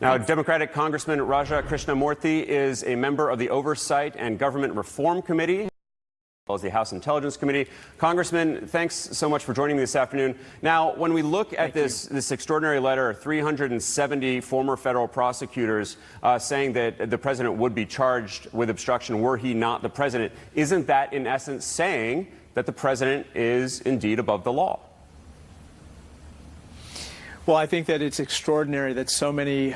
Now, Democratic Congressman Raja Krishnamoorthi is a member of the Oversight and Government Reform Committee, as well as the House Intelligence Committee. Congressman, thanks so much for joining me this afternoon. Now, when we look at this extraordinary letter, 370 former federal prosecutors saying that the president would be charged with obstruction were he not the president, isn't that in essence saying that the president is indeed above the law? Well, I think that it's extraordinary that so many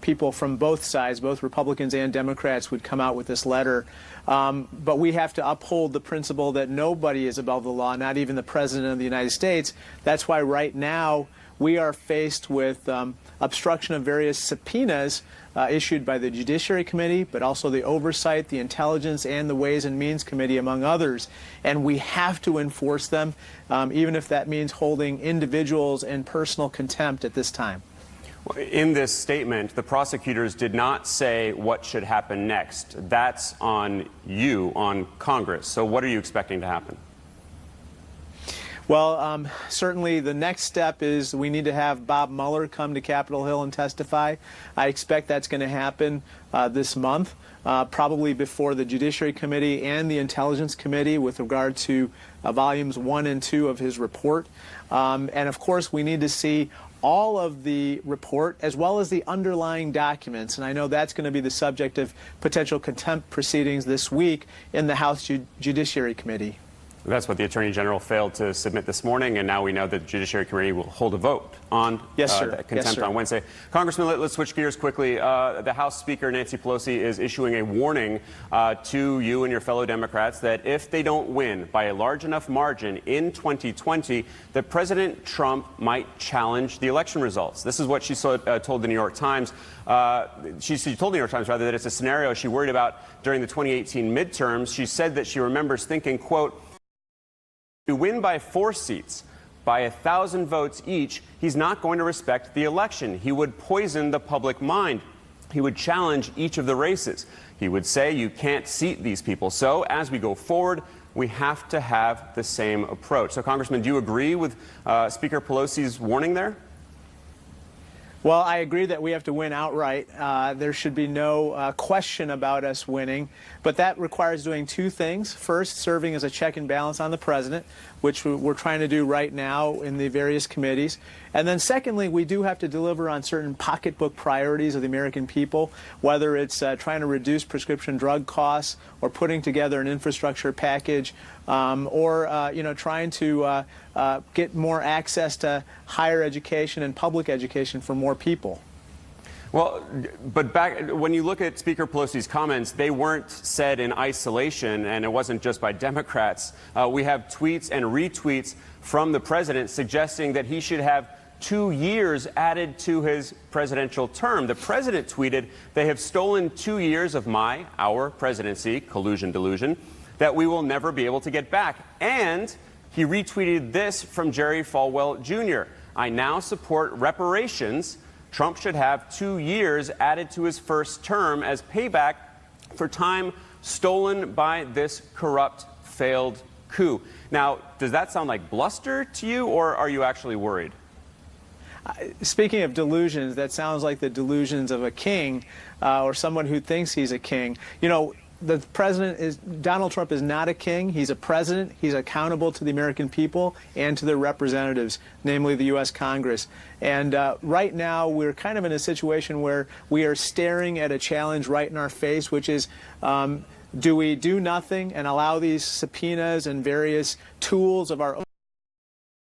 people from both sides, both Republicans and Democrats, would come out with this letter. But we have to uphold the principle that nobody is above the law, not even the President of the United States. That's why right now we are faced with obstruction of various subpoenas issued by the Judiciary Committee, but also the Oversight, the Intelligence, and the Ways and Means Committee, among others. And we have to enforce them, even if that means holding individuals in personal contempt at this time. In this statement, the prosecutors did not say what should happen next. That's on you, on Congress. So what are you expecting to happen? Well, certainly the next step is we need to have Bob Mueller come to Capitol Hill and testify. I expect that's going to happen this month, probably before the Judiciary Committee and the Intelligence Committee with regard to volumes 1 and 2 of his report. And of course, we need to see all of the report as well as the underlying documents. And I know that's going to be the subject of potential contempt proceedings this week in the House Judiciary Committee. That's what the Attorney General failed to submit this morning, and now we know that the Judiciary Committee will hold a vote on contempt on Wednesday. Congressman, let's switch gears quickly. The House Speaker, Nancy Pelosi, is issuing a warning to you and your fellow Democrats that if they don't win by a large enough margin in 2020, that President Trump might challenge the election results. This is what she told the New York Times. She told the New York Times, rather, that it's a scenario she worried about during the 2018 midterms. She said that she remembers thinking, quote, "To win by 4 seats, by 1,000 votes each, he's not going to respect the election. He would poison the public mind. He would challenge each of the races. He would say you can't seat these people. So as we go forward, we have to have the same approach." So, Congressman, do you agree with Speaker Pelosi's warning there? Well, I agree that we have to win outright. There should be no question about us winning. But that requires doing 2 things. First, serving as a check and balance on the president, which we're trying to do right now in the various committees. And then secondly, we do have to deliver on certain pocketbook priorities of the American people, whether it's trying to reduce prescription drug costs or putting together an infrastructure package or trying to get more access to higher education and public education for more people. Well, but when you look at Speaker Pelosi's comments, they weren't said in isolation, and it wasn't just by Democrats. We have tweets and retweets from the president suggesting that he should have 2 years added to his presidential term. The president tweeted, "They have stolen 2 years of our presidency, collusion, delusion, that we will never be able to get back." And he retweeted this from Jerry Falwell Jr. "I now support reparations. Trump should have 2 years added to his first term as payback for time stolen by this corrupt, failed coup." Now, does that sound like bluster to you, or are you actually worried? Speaking of delusions, that sounds like the delusions of a king or someone who thinks he's a king. You know, the Donald Trump is not a king. He's a president. He's accountable to the American people and to their representatives, namely the U.S. Congress. And right now, we're kind of in a situation where we are staring at a challenge right in our face, which is, do we do nothing and allow these subpoenas and various tools of our own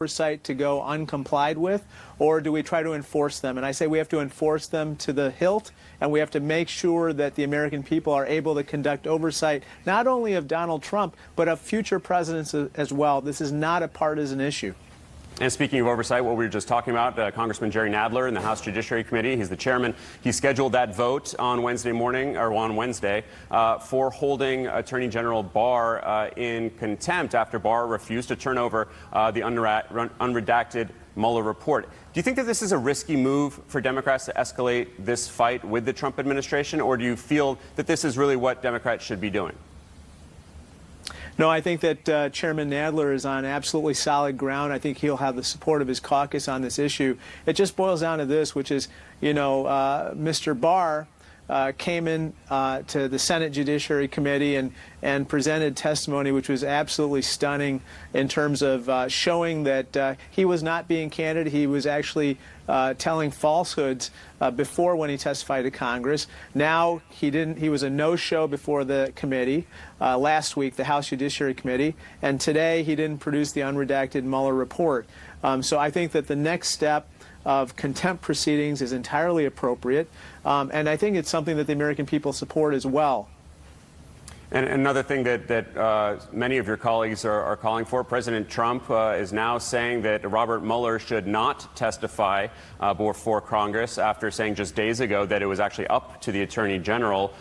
oversight to go uncomplied with, or do we try to enforce them? And I say we have to enforce them to the hilt, and we have to make sure that the American people are able to conduct oversight not only of Donald Trump, but of future presidents as well. This is not a partisan issue. And speaking of oversight, what we were just talking about, Congressman Jerry Nadler in the House Judiciary Committee, he's the chairman. He scheduled that vote on Wednesday morning, or on Wednesday, for holding Attorney General Barr in contempt after Barr refused to turn over the unredacted Mueller report. Do you think that this is a risky move for Democrats to escalate this fight with the Trump administration, or do you feel that this is really what Democrats should be doing? No, I think that Chairman Nadler is on absolutely solid ground. I think he'll have the support of his caucus on this issue. It just boils down to this, which is, Mr. Barr came in to the Senate Judiciary Committee and presented testimony which was absolutely stunning in terms of showing that he was not being candid. He was actually telling falsehoods before when he testified to Congress. Now he was a no-show before the committee last week, the House Judiciary Committee, and today he didn't produce the unredacted Mueller report. So I think that the next step of contempt proceedings is entirely appropriate, and I think it's something that the American people support as well. And another thing that many of your colleagues are calling for, President Trump is now saying that Robert Mueller should not testify before Congress after saying just days ago that it was actually up to the Attorney General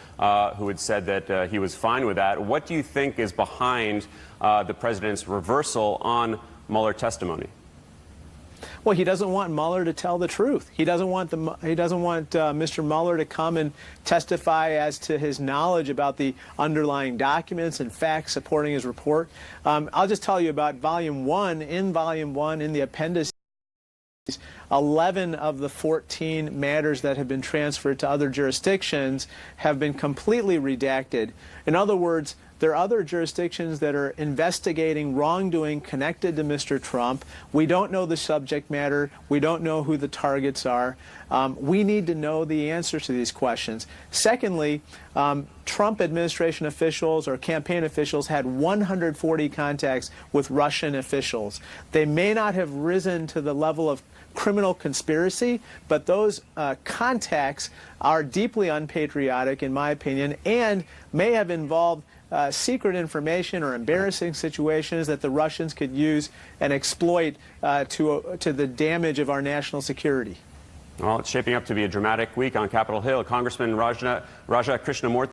who had said that he was fine with that. What do you think is behind the President's reversal on Mueller testimony? Well, he doesn't want Mueller to tell the truth. He doesn't want Mr. Mueller to come and testify as to his knowledge about the underlying documents and facts supporting his report. I'll just tell you about Volume 1. In Volume 1, in the appendices, 11 of the 14 matters that have been transferred to other jurisdictions have been completely redacted. In other words, there are other jurisdictions that are investigating wrongdoing connected to Mr. Trump. We don't know the subject matter. We don't know who the targets are. We need to know the answers to these questions. Secondly, Trump administration officials or campaign officials had 140 contacts with Russian officials. They may not have risen to the level of criminal conspiracy, but those contacts are deeply unpatriotic, in my opinion, and may have involved secret information or embarrassing situations that the Russians could use and exploit to the damage of our national security. Well, it's shaping up to be a dramatic week on Capitol Hill. Congressman Raja Krishnamoorthi